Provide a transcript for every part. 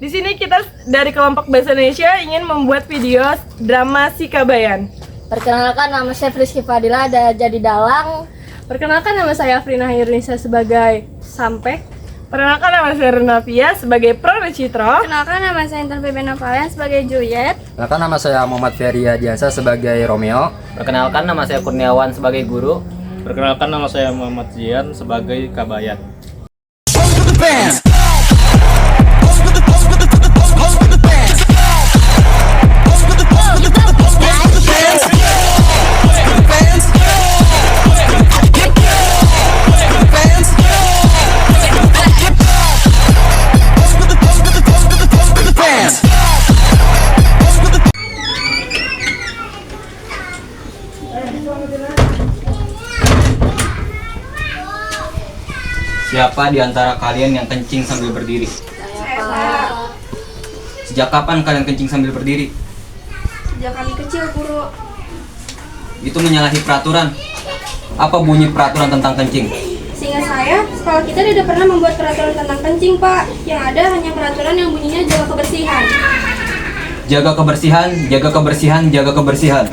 Di sini kita dari kelompok Bahasa Indonesia ingin membuat video drama Si Kabayan. Perkenalkan, nama saya Friski Fadila, ada jadi dalang. Perkenalkan, nama saya Afrina Hirnisa sebagai Sampek. Perkenalkan, nama saya Renavia sebagai Prana Citra. Perkenalkan, nama saya Intan Febian Novalian sebagai Juliet. Perkenalkan, nama saya Muhammad Ferry Diansa sebagai Romeo. Perkenalkan, nama saya Kurniawan sebagai guru. Perkenalkan, nama saya Muhammad Zian sebagai Kabayan. Siapa di antara kalian yang kencing sambil berdiri? Sejak kapan kalian kencing sambil berdiri? Sejak kami kecil, Guru. Itu menyalahi peraturan. Apa bunyi peraturan tentang kencing? Seingat saya, sekolah kita tidak pernah membuat peraturan tentang kencing, Pak. Yang ada hanya peraturan yang bunyinya jaga kebersihan. Jaga kebersihan, jaga kebersihan, jaga kebersihan.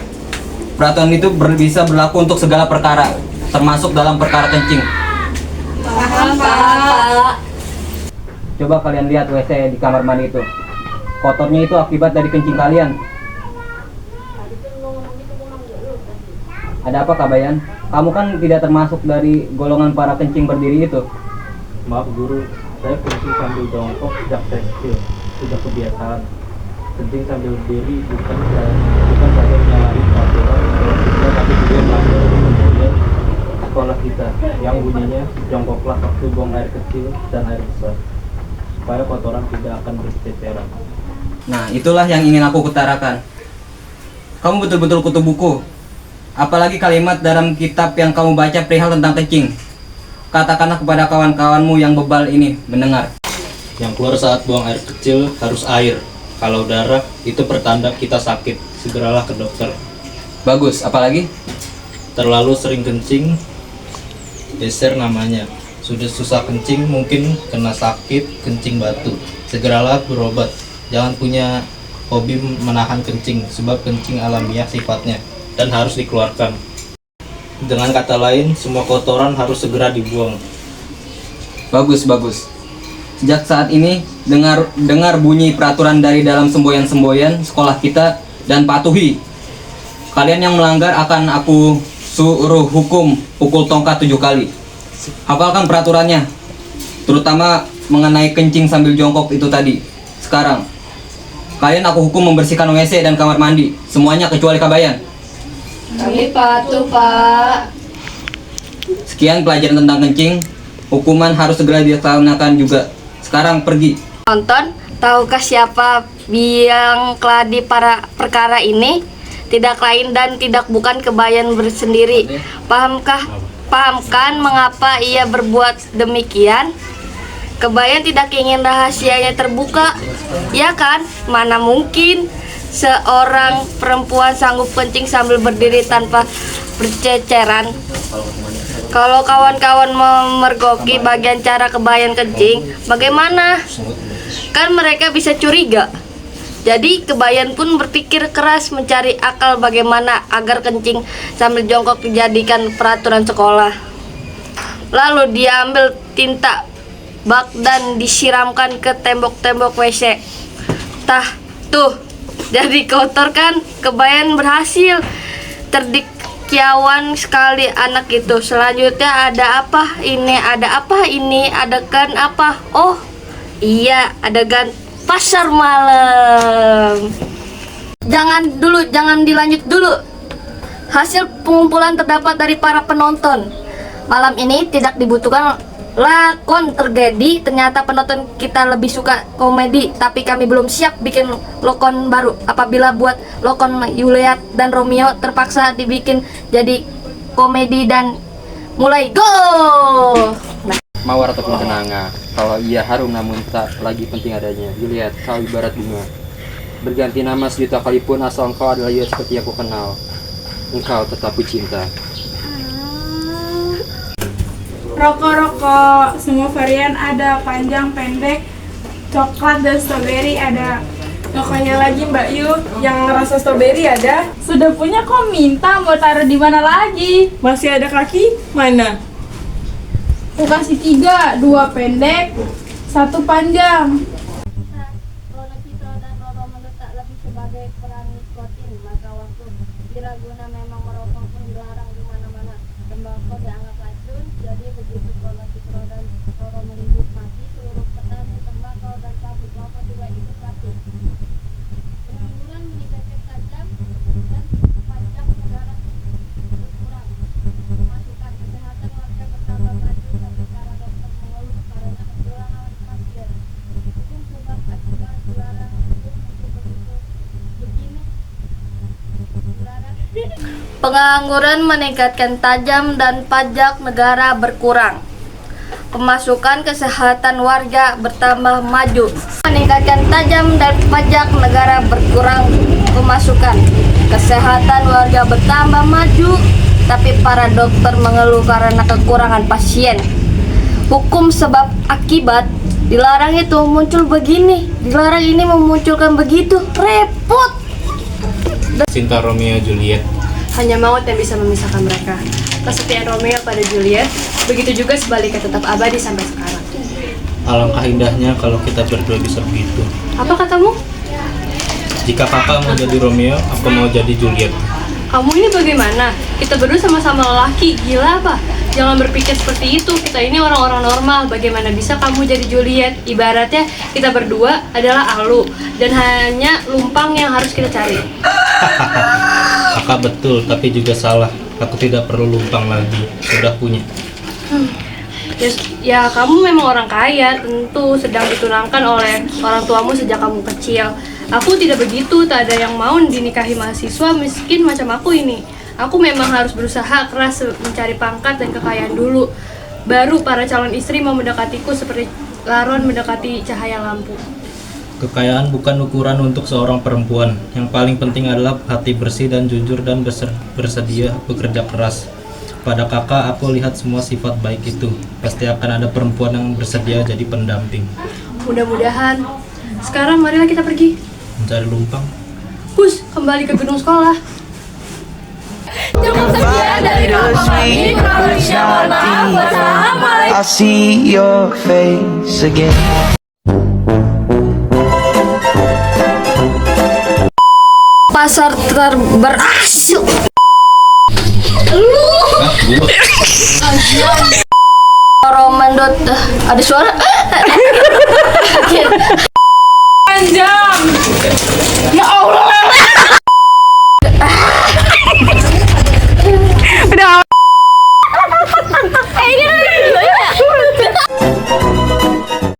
Peraturan itu bisa berlaku untuk segala perkara, termasuk dalam perkara kencing. Paham, Pak. Coba kalian lihat WC di kamar mandi itu. Kotornya itu akibat dari kencing kalian. Ada apa, Kabayan? Kamu kan tidak termasuk dari golongan para kencing berdiri itu. Maaf guru, saya kencing sambil jongkok sejak saya kecil. Sudah kebiasaan. Kencing sambil berdiri bukan saja menyalahi peraturan sekolah kita, tapi juga melanggar budaya sekolah kita yang bunyinya jongkoklah waktu buang air kecil dan air besar supaya kotoran tidak akan berceceran. Nah, itulah yang ingin aku utarakan. Kamu betul-betul kutu buku. Apalagi kalimat dalam kitab yang kamu baca perihal tentang kencing. Katakanlah kepada kawan-kawanmu yang bebal ini mendengar. Yang keluar saat buang air kecil harus air. Kalau darah itu pertanda kita sakit. Segeralah ke dokter. Bagus, apalagi? Terlalu sering kencing, geser namanya. Sudah susah kencing, mungkin kena sakit kencing batu. Segeralah berobat. Jangan punya hobi menahan kencing, sebab kencing alamiah sifatnya dan harus dikeluarkan. Dengan kata lain, semua kotoran harus segera dibuang. Bagus, bagus. Sejak saat ini, dengar bunyi peraturan dari dalam semboyan-semboyan sekolah kita dan patuhi. Kalian yang melanggar akan aku suruh hukum pukul tongkat 7 kali. Hafalkan peraturannya, terutama mengenai kencing sambil jongkok itu tadi. Sekarang, kalian aku hukum membersihkan WC dan kamar mandi, semuanya kecuali Kabayan. Kami patuh, Pak. Sekian pelajaran tentang kencing. Hukuman harus segera dilaksanakan juga. Sekarang pergi. Nonton, tahukah siapa yang keladi para perkara ini? Tidak lain dan tidak bukan Kabayan bersendiri. Pahamkan mengapa ia berbuat demikian? Kabayan tidak ingin rahasianya terbuka, ya kan? Mana mungkin seorang perempuan sanggup kencing sambil berdiri tanpa berceceran. Kalau kawan-kawan memergoki bagian cara Kabayan kencing, bagaimana? Kan mereka bisa curiga. Jadi Kabayan pun berpikir keras mencari akal bagaimana agar kencing sambil jongkok dijadikan peraturan sekolah. Lalu dia ambil tinta bak dan disiramkan ke tembok-tembok WC. Tah, tuh, jadi kotor kan? Kabayan berhasil. Terdikiawan sekali anak itu. Selanjutnya ada apa ini? Ada apa ini? Adegan apa? Oh, iya, adegan pasar malam. Jangan dilanjut dulu. Hasil pengumpulan terdapat dari para penonton. Malam ini tidak dibutuhkan lakon tragedi. Ternyata penonton kita lebih suka komedi, tapi kami belum siap bikin lakon baru. Apabila buat lakon Juliet dan Romeo terpaksa dibikin jadi komedi dan mulai go. Mawar ataupun kenanga, kalau ia harum namun tak lagi penting adanya. Juliet, kau ibarat bunga, berganti nama sejuta kalipun, asal engkau adalah ia seperti aku kenal. Engkau tetapi cinta. Rokok-rokok, semua varian ada, panjang, pendek, coklat dan stroberi ada. Tokonya lagi Mbak Yu, yang rasa stroberi ada. Sudah punya kok minta mau taruh di mana lagi? Masih ada kaki? Mana? Aku kasih 3, 2 pendek, 1 panjang. Kalau Citra dan Roro mendesak lebih sebagai peran nikotin, maka waktu diraguna memang merokok pun dilarang di mana-mana. Tembakau dianggap racun, jadi begitu kalau Citra dan Roro meribut mati, seluruh petani tembakau dan pabrik rokok juga ikut mati. Pengangguran meningkatkan tajam dan pajak negara berkurang. Masukan kesehatan warga bertambah maju, tapi para dokter mengeluh karena kekurangan pasien. Hukum sebab akibat dilarang untuk begitu begini. Dilarang. Pengangguran meningkatkan tajam dan pajak negara berkurang. Pemasukan kesehatan warga bertambah maju. Meningkatkan tajam dan pajak negara berkurang. Pemasukan kesehatan warga bertambah maju, tapi para dokter mengeluh karena kekurangan pasien. Hukum sebab akibat dilarang itu muncul begini, dilarang ini memunculkan begitu, repot. Cinta Romeo Juliet. Hanya maut yang bisa memisahkan mereka. Kesetiaan Romeo pada Juliet, begitu juga sebaliknya tetap abadi sampai sekarang. Alangkah indahnya kalau kita berdua bisa begitu. Apa katamu? Jika kakak mau jadi Romeo, aku mau jadi Juliet. Kamu ini bagaimana? Kita berdua sama-sama lelaki, gila apa? Jangan berpikir seperti itu, kita ini orang-orang normal. Bagaimana bisa kamu jadi Juliet? Ibaratnya kita berdua adalah Alu, dan hanya lumpang yang harus kita cari. Kakak betul, tapi juga salah. Aku tidak perlu lumpang lagi, sudah punya. Ya kamu memang orang kaya, tentu sedang ditunangkan oleh orang tuamu sejak kamu kecil. Aku tidak begitu, tak ada yang mau dinikahi mahasiswa miskin macam aku ini. Aku memang harus berusaha keras mencari pangkat dan kekayaan dulu. Baru para calon istri mau mendekatiku seperti laron mendekati cahaya lampu. Kekayaan bukan ukuran untuk seorang perempuan. Yang paling penting adalah hati bersih dan jujur dan bersedia bekerja keras. Pada kakak, aku lihat semua sifat baik itu. Pasti akan ada perempuan yang bersedia jadi pendamping. Mudah-mudahan. Sekarang marilah kita pergi. Mencari lumpang. Hus, kembali ke gedung sekolah. Cukup sekian dari kelompok kami. Kurang lebihnya mohon maaf. Wassalamualaikum. I see your face again. Pasar terberasuk. Romandot ada suara.